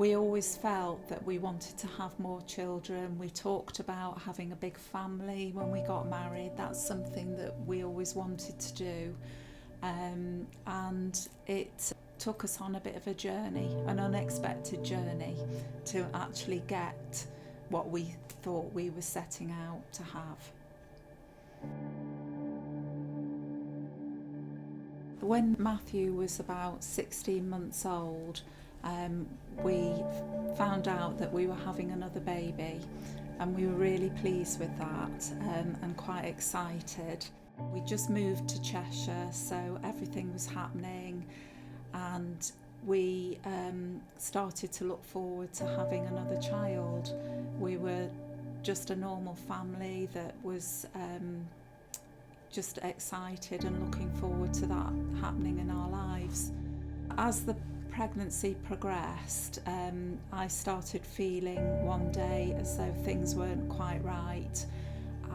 We always felt that we wanted to have more children. We talked about having a big family when we got married. That's something that we always wanted to do. And it took us on a bit of a journey, an unexpected journey, to actually get what we thought we were setting out to have. When Matthew was about 16 months old, we found out that we were having another baby, and we were really pleased with that, and quite excited. We just moved to Cheshire, so everything was happening, and we started to look forward to having another child. We were just a normal family that was just excited and looking forward to that happening in our lives. As the pregnancy progressed, I started feeling one day as though things weren't quite right,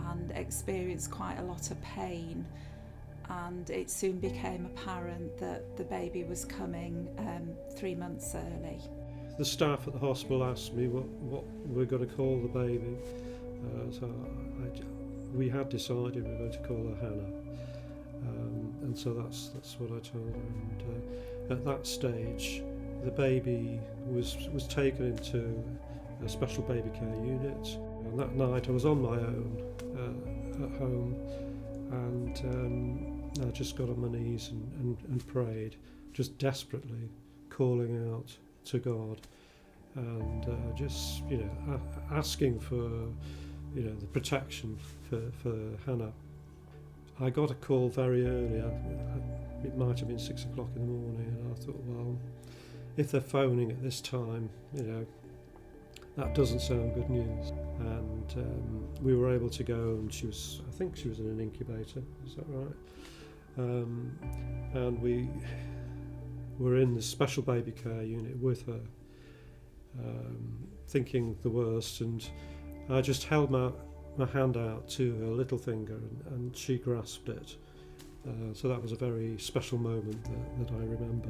and experienced quite a lot of pain, and it soon became apparent that the baby was coming 3 months early. The staff at the hospital asked me what we're going to call the baby, we had decided we were going to call her Hannah, and so that's what I told her. And at that stage, the baby was taken into a special baby care unit. And that night I was on my own at home, and I just got on my knees and prayed, just desperately calling out to God, and just asking for the protection for Hannah. I got a call very early. It might have been 6 o'clock in the morning, and I thought, well, if they're phoning at this time, that doesn't sound good news. And we were able to go, and I think she was in an incubator, is that right? And we were in the special baby care unit with her, thinking the worst, and I just held my hand out to her little finger, and she grasped it. So that was a very special moment that I remember.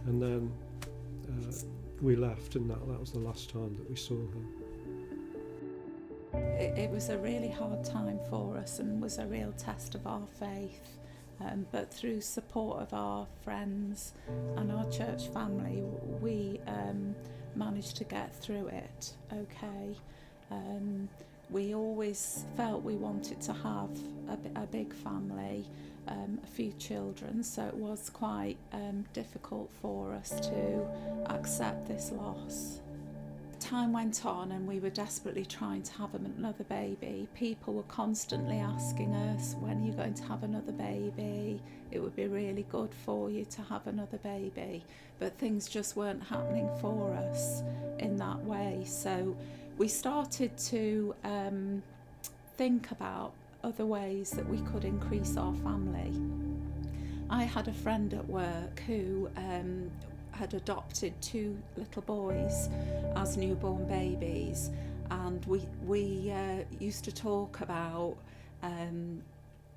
And then we left, and that was the last time that we saw her. It was a really hard time for us, and was a real test of our faith. But through support of our friends and our church family, we managed to get through it okay. We always felt we wanted to have a big family, a few children, so it was quite difficult for us to accept this loss. Time went on, and we were desperately trying to have another baby. People were constantly asking us, when are you going to have another baby? It would be really good for you to have another baby. But things just weren't happening for us in that way. So we started to think about other ways that we could increase our family. I had a friend at work who had adopted 2 little boys as newborn babies, and we used to talk about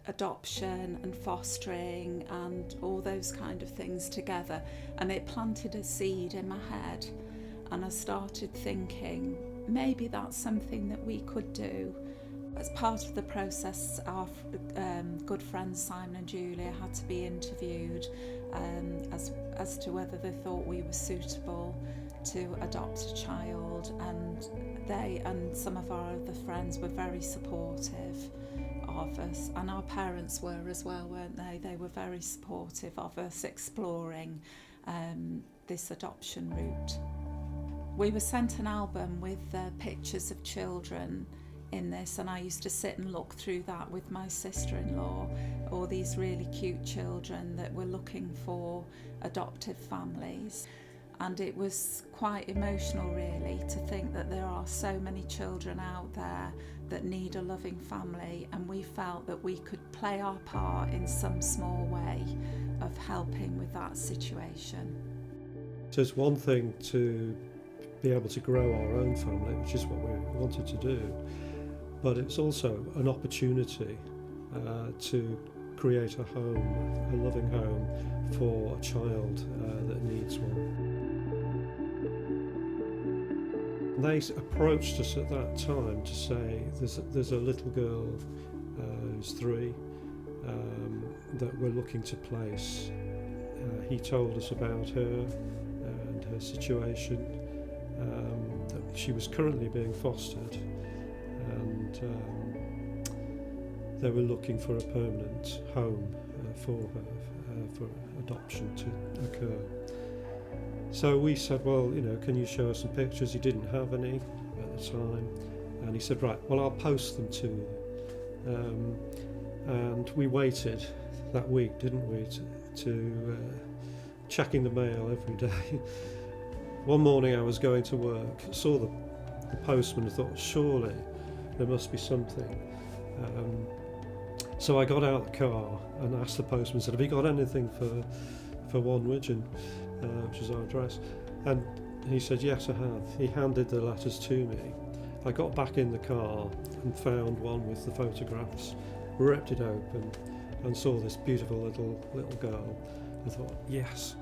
adoption and fostering and all those kind of things together, and it planted a seed in my head, and I started thinking maybe that's something that we could do. As part of the process, our good friends Simon and Julia had to be interviewed as to whether they thought we were suitable to adopt a child, and they and some of our other friends were very supportive of us, and our parents were as well, weren't they? They were very supportive of us exploring this adoption route. We were sent an album with pictures of children in this, and I used to sit and look through that with my sister-in-law, all these really cute children that were looking for adoptive families. And it was quite emotional, really, to think that there are so many children out there that need a loving family, and we felt that we could play our part in some small way of helping with that situation. So it's one thing to be able to grow our own family, which is what we wanted to do, but it's also an opportunity to create a home, a loving home for a child that needs one. They approached us at that time to say there's a little girl who's 3 that we're looking to place. He told us about her and her situation, that she was currently being fostered, and they were looking for a permanent home for her, for adoption to occur. So we said, well, can you show us some pictures? He didn't have any at the time, and he said, right, well, I'll post them to you. And we waited that week, didn't we, to checking the mail every day. One morning I was going to work, saw the postman and thought, surely there must be something. So I got out of the car and asked the postman, said, have you got anything for Wanwich, which is our address? And he said, yes, I have. He handed the letters to me. I got back in the car and found one with the photographs, ripped it open and saw this beautiful little girl. I thought, yes.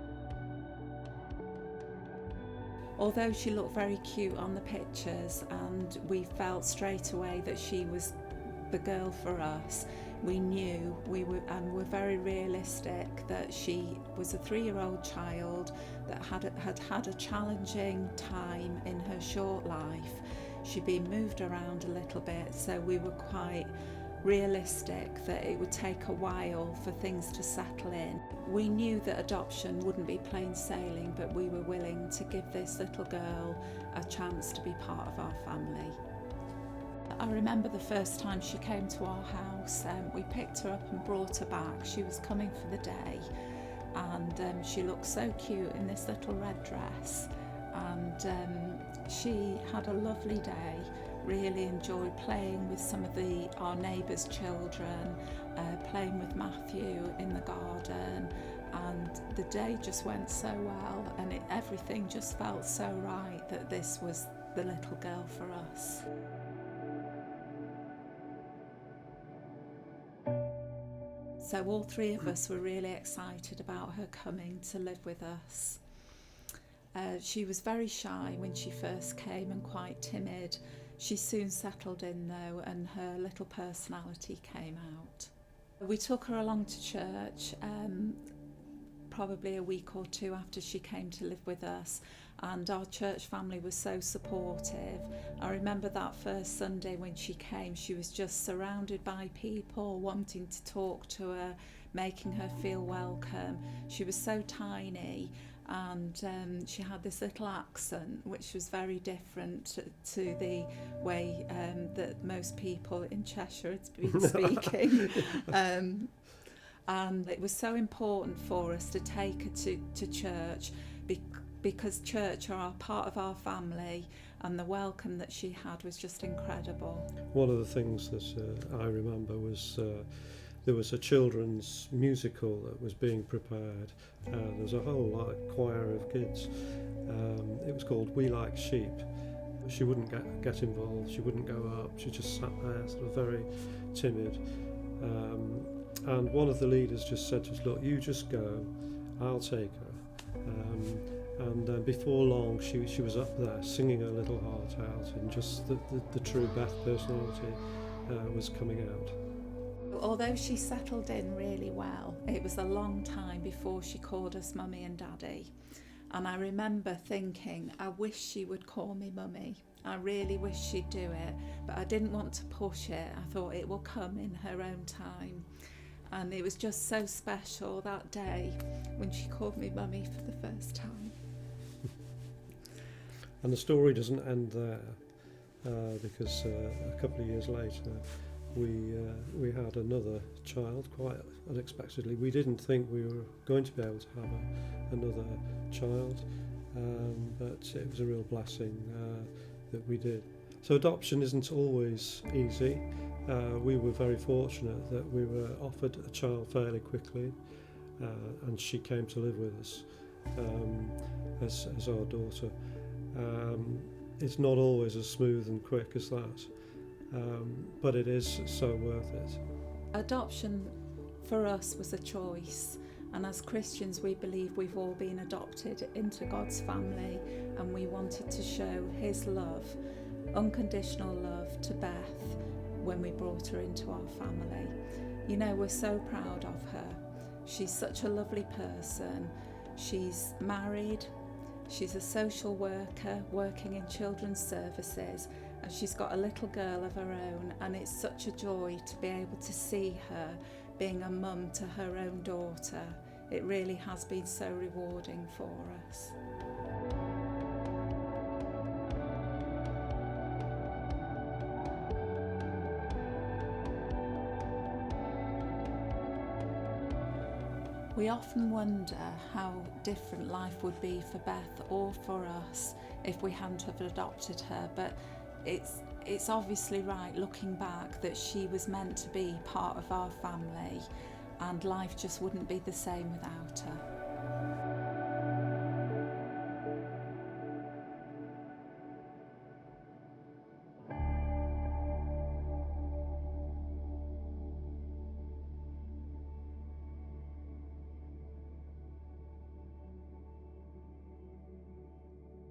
Although she looked very cute on the pictures and we felt straight away that she was the girl for us, we knew were very realistic that she was a 3-year-old child that had a challenging time in her short life. She'd been moved around a little bit, so we were quite realistic that it would take a while for things to settle in. We knew that adoption wouldn't be plain sailing, but we were willing to give this little girl a chance to be part of our family. I remember the first time she came to our house, we picked her up and brought her back. She was coming for the day, and she looked so cute in this little red dress, and she had a lovely day. Really enjoyed playing with some of our neighbours' children, playing with Matthew in the garden, and the day just went so well, and everything just felt so right that this was the little girl for us. So all 3 of us were really excited about her coming to live with us. She was very shy when she first came and quite timid. She soon settled in though, and her little personality came out. We took her along to church probably a week or 2 after she came to live with us, and our church family was so supportive. I remember that first Sunday when she came, she was just surrounded by people wanting to talk to her, making her feel welcome. She was so tiny, and she had this little accent which was very different to the way that most people in Cheshire had been speaking. And it was so important for us to take her to church because church are part of our family, and the welcome that she had was just incredible. One of the things that I remember was there was a children's musical that was being prepared. There was a whole choir of kids. It was called We Like Sheep. She wouldn't get involved, she wouldn't go up, she just sat there sort of very timid. And one of the leaders just said to us, look, you just go, I'll take her. And before long she was up there singing her little heart out, and just the true Beth personality was coming out. Although she settled in really well, it was a long time before she called us Mummy and Daddy. And I remember thinking, I wish she would call me Mummy. I really wish she'd do it, but I didn't want to push it. I thought it will come in her own time. And it was just so special that day when she called me Mummy for the first time. And the story doesn't end there, because a couple of years later we had another child, quite unexpectedly. We didn't think we were going to be able to have another child, but it was a real blessing that we did. So adoption isn't always easy. We were very fortunate that we were offered a child fairly quickly, and she came to live with us as our daughter. It's not always as smooth and quick as that, but it is so worth it. Adoption for us was a choice, And as Christians, we believe we've all been adopted into God's family, and we wanted to show his love, unconditional love, to Beth when we brought her into our family. You know, we're so proud of her. She's such a lovely person. She's married. She's a social worker working in children's services, and she's got a little girl of her own, and it's such a joy to be able to see her being a mum to her own daughter. It really has been so rewarding for us. We often wonder how different life would be for Beth or for us if we hadn't have adopted her, but it's obviously right, looking back, that she was meant to be part of our family, and life just wouldn't be the same without her.